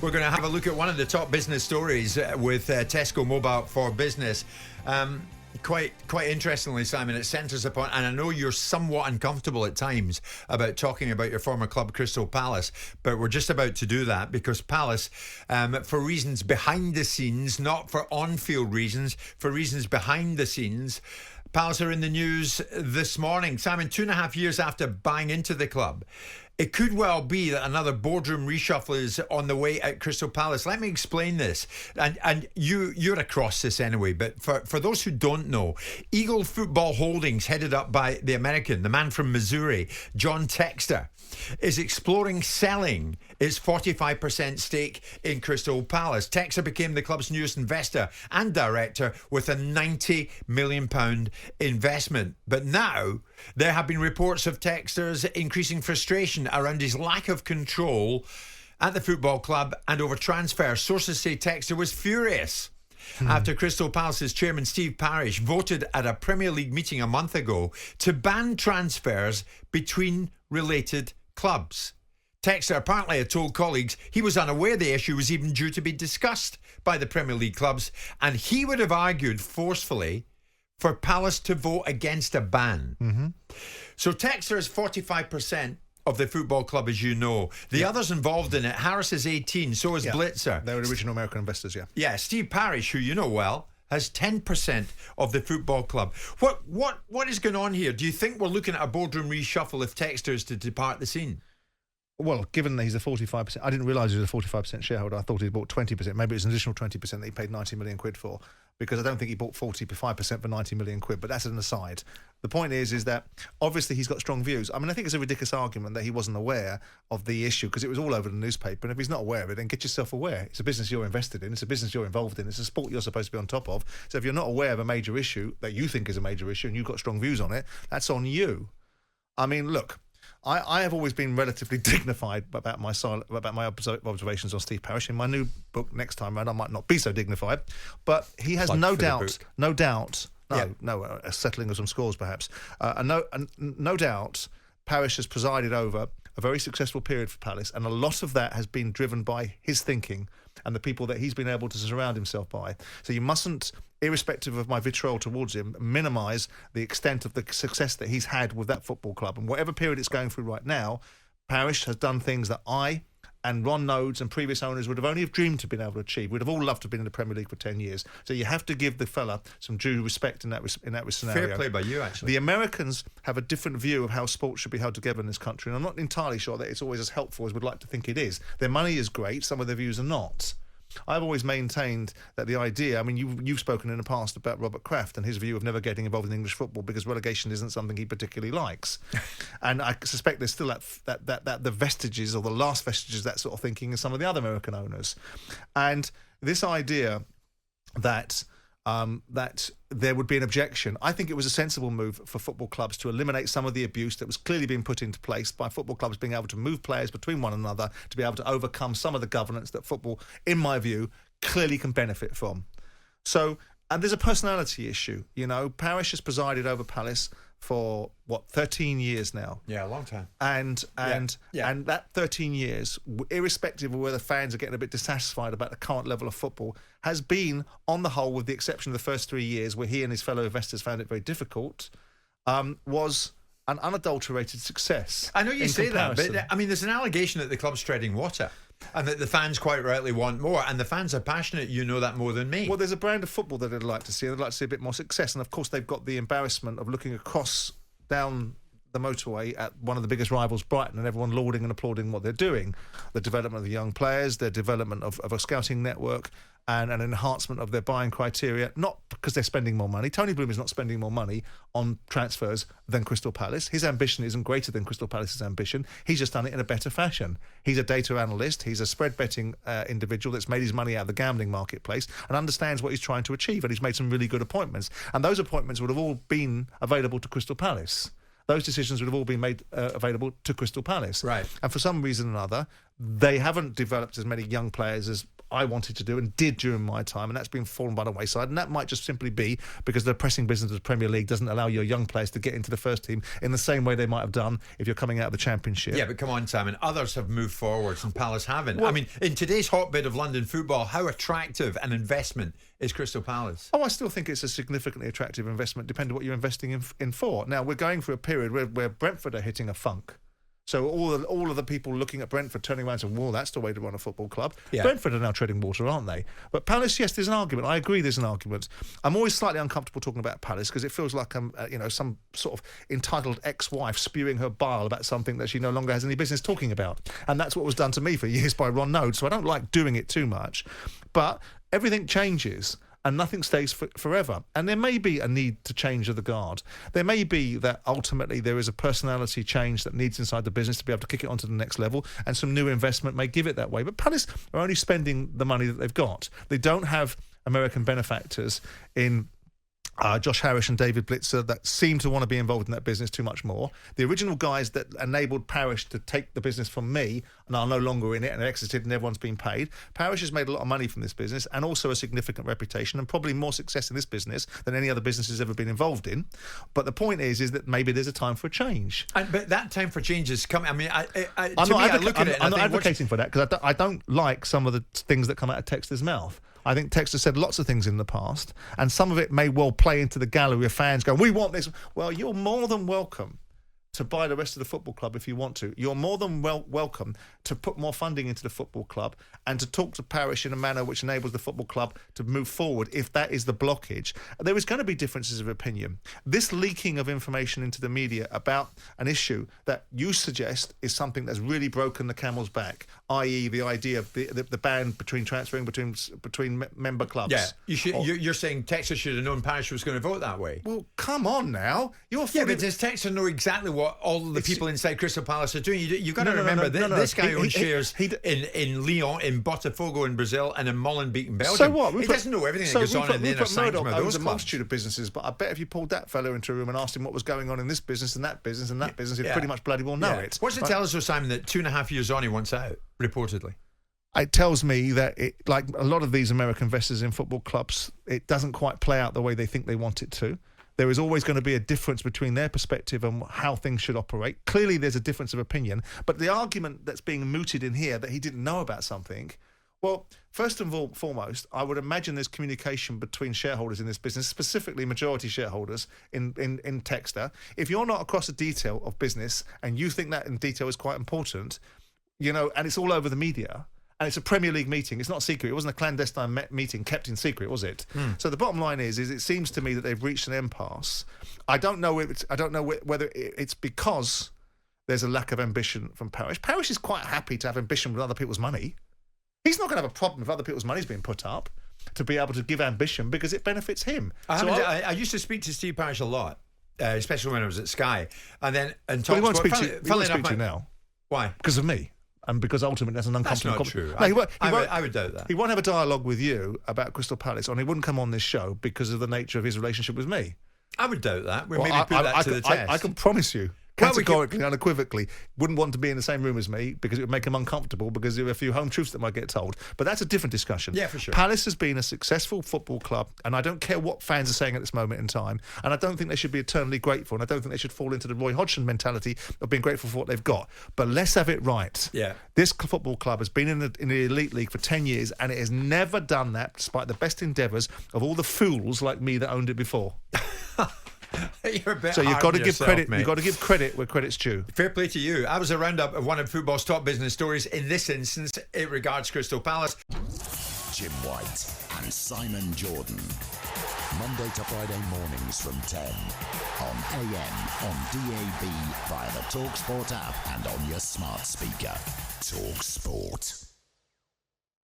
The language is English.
We're going to have a look at one of the top business stories with Tesco Mobile for Business. Quite interestingly, Simon, it centres upon, and I know you're somewhat uncomfortable at times about talking about your former club, Crystal Palace, but we're just about to do that because Palace, for reasons behind the scenes, not for on-field reasons, for reasons behind the scenes, Palace are in the news this morning. Simon, 2.5 years after buying into the club, it could well be that another boardroom reshuffle is on the way at Crystal Palace. Let me explain this. And you're across this anyway, but for those who don't know, Eagle Football Holdings, headed up by the American, the man from Missouri, John Textor, is exploring selling its 45% stake in Crystal Palace. Textor became the club's newest investor and director with a £90 million investment. But now there have been reports of Textor's increasing frustration around his lack of control at the football club and over transfers. Sources say Textor was furious after Crystal Palace's chairman Steve Parish voted at a Premier League meeting a month ago to ban transfers between related clubs. Textor apparently had told colleagues he was unaware the issue was even due to be discussed by the Premier League clubs, and he would have argued forcefully for Palace to vote against a ban. So Textor is 45% of the football club, as you know. The others involved in it, Harris is 18, so is Blitzer. They were original American investors, Yeah, Steve Parish, who you know well, has 10% of the football club. What is going on here? Do you think we're looking at a boardroom reshuffle if Textor is to depart the scene? Well, given that he's a 45%, I didn't realise he was a 45% shareholder. I thought he bought 20%. Maybe it was an additional 20% that he paid 90 million quid for, because I don't think he bought 45% for 90 million quid, but that's an aside. The point is that obviously he's got strong views. I mean, I think it's a ridiculous argument that he wasn't aware of the issue because it was all over the newspaper, and if he's not aware of it, then get yourself aware. It's a business you're invested in. It's a business you're involved in. It's a sport you're supposed to be on top of. So if you're not aware of a major issue that you think is a major issue and you've got strong views on it, that's on you. I mean, look, I have always been relatively dignified about my observations on Steve Parish. In my new book next time round, I might not be so dignified, but he has no doubt, settling of some scores perhaps, no doubt Parish has presided over a very successful period for Palace, and a lot of that has been driven by his thinking and the people that he's been able to surround himself by. So you mustn't, irrespective of my vitriol towards him, minimise the extent of the success that he's had with that football club. And whatever period it's going through right now, Parish has done things that I and Ron Nodes and previous owners would have only have dreamed to have been able to achieve. We'd have all loved to have been in the Premier League for 10 years. So you have to give the fella some due respect in that scenario. Fair play by you, actually. The Americans have a different view of how sport should be held together in this country, and I'm not entirely sure that it's always as helpful as we'd like to think it is. Their money is great, some of their views are not. I've always maintained that the idea, I mean, you've spoken in the past about Robert Kraft and his view of never getting involved in English football because relegation isn't something he particularly likes. And I suspect there's still that the vestiges or the last vestiges of that sort of thinking in some of the other American owners. And this idea that there would be an objection. I think it was a sensible move for football clubs to eliminate some of the abuse that was clearly being put into place by football clubs being able to move players between one another, to be able to overcome some of the governance that football, in my view, clearly can benefit from. So, and there's a personality issue. You know, Parish has presided over Palace for 13 years now. Yeah, a long time. And that 13 years, irrespective of whether fans are getting a bit dissatisfied about the current level of football, has been, on the whole, with the exception of the first 3 years where he and his fellow investors found it very difficult, was an unadulterated success. I know you say that, but I mean, there's an allegation that the club's treading water and that the fans quite rightly want more, and the fans are passionate. You know that more than me. Well, there's a brand of football that they'd like to see. They'd like to see a bit more success, and of course they've got the embarrassment of looking across down the motorway at one of the biggest rivals, Brighton, and everyone lauding and applauding what they're doing. The development of the young players, their development of a scouting network, and an enhancement of their buying criteria, not because they're spending more money. Tony Bloom is not spending more money on transfers than Crystal Palace. His ambition isn't greater than Crystal Palace's ambition. He's just done it in a better fashion. He's a data analyst. He's a spread betting individual that's made his money out of the gambling marketplace and understands what he's trying to achieve, and he's made some really good appointments. And those appointments would have all been available to Crystal Palace. Those decisions would have all been made available to Crystal Palace. Right. And for some reason or another, they haven't developed as many young players as I wanted to do and did during my time, and that's been fallen by the wayside. And that might just simply be because the pressing business of the Premier League doesn't allow your young players to get into the first team in the same way they might have done if you're coming out of the Championship. Yeah, but come on, Simon. Others have moved forwards and Palace haven't. Well, I mean, in today's hotbed of London football, how attractive an investment is Crystal Palace? I still think it's a significantly attractive investment, depending on what you're investing in for. Now, we're going through a period where Brentford are hitting a funk. So all of the people looking at Brentford turning around and saying, well, that's the way to run a football club. Yeah. Brentford are now treading water, aren't they? But Palace, yes, there's an argument. I agree there's an argument. I'm always slightly uncomfortable talking about Palace because it feels like I'm, some sort of entitled ex-wife spewing her bile about something that she no longer has any business talking about. And that's what was done to me for years by Ron Node. So I don't like doing it too much. But everything changes. And nothing stays forever. And there may be a need to change of the guard. There may be that ultimately there is a personality change that needs inside the business to be able to kick it onto the next level, and some new investment may give it that way. But Palace are only spending the money that they've got. They don't have American benefactors in Josh Harris and David Blitzer that seem to want to be involved in that business too much more. The original guys that enabled Parish to take the business from me and are no longer in it and exited and everyone's been paid. Parish has made a lot of money from this business and also a significant reputation and probably more success in this business than any other business has ever been involved in. But the point is that maybe there's a time for a change. But that time for change is coming. I mean, I look at it. I'm not advocating for that because I don't like some of the things that come out of Texter's mouth. I think Texter said lots of things in the past, and some of it may well play into the gallery of fans going, we want this. Well, you're more than welcome to buy the rest of the football club if you want to. You're more than welcome to put more funding into the football club and to talk to Parish in a manner which enables the football club to move forward if that is the blockage. There is going to be differences of opinion. This leaking of information into the media about an issue that you suggest is something that's really broken the camel's back, i.e. the idea of the ban between transferring between member clubs. Yeah, you're saying Texas should have known Parish was going to vote that way. Well, come on now. But does Texas know exactly what all the people inside Crystal Palace are doing? You've got to remember this guy owns shares in Lyon, in Botafogo in Brazil, and in Molenbeek in Belgium. So what? He doesn't know everything that goes on in the inner sanctum of those clubs. A multitude of businesses, but I bet if you pulled that fellow into a room and asked him what was going on in this business and that business and that business, he'd pretty much bloody well know it. What's it tell us, Simon, that 2.5 years on he wants out, reportedly? It tells me that, like a lot of these American investors in football clubs, it doesn't quite play out the way they think they want it to. There is always going to be a difference between their perspective and how things should operate. Clearly, there's a difference of opinion. But the argument that's being mooted in here that he didn't know about something, well, first and foremost, I would imagine there's communication between shareholders in this business, specifically majority shareholders in Texter. If you're not across the detail of business and you think that in detail is quite important, and it's all over the media, and it's a Premier League meeting. It's not secret. It wasn't a clandestine meeting kept in secret, was it? So the bottom line is it seems to me that they've reached an impasse. I don't know whether it's because there's a lack of ambition from Parish. Parish is quite happy to have ambition with other people's money. He's not going to have a problem if other people's money's being put up to be able to give ambition because it benefits him. I used to speak to Steve Parish a lot, especially when I was at Sky, and he won't speak to you now. Why? Because of me. And because ultimately that's an uncomfortable... That's not true. No, I would doubt that. He won't have a dialogue with you about Crystal Palace, and he wouldn't come on this show because of the nature of his relationship with me. I would doubt that. Maybe put that to the test. I can promise you, categorically, unequivocally, wouldn't want to be in the same room as me because it would make him uncomfortable because there are a few home truths that might get told. But that's a different discussion. Yeah, for sure. Palace has been a successful football club, and I don't care what fans are saying at this moment in time, and I don't think they should be eternally grateful, and I don't think they should fall into the Roy Hodgson mentality of being grateful for what they've got. But let's have it right. Yeah. This football club has been in the Elite League for 10 years, and it has never done that despite the best endeavours of all the fools like me that owned it before. So you've got to give credit. You've got to give credit where credit's due. Fair play to you. I was a roundup of one of football's top business stories. In this instance, it regards Crystal Palace. Jim White and Simon Jordan. Monday to Friday mornings from 10 on AM, on DAB, via the talkSPORT app and on your smart speaker. talkSPORT.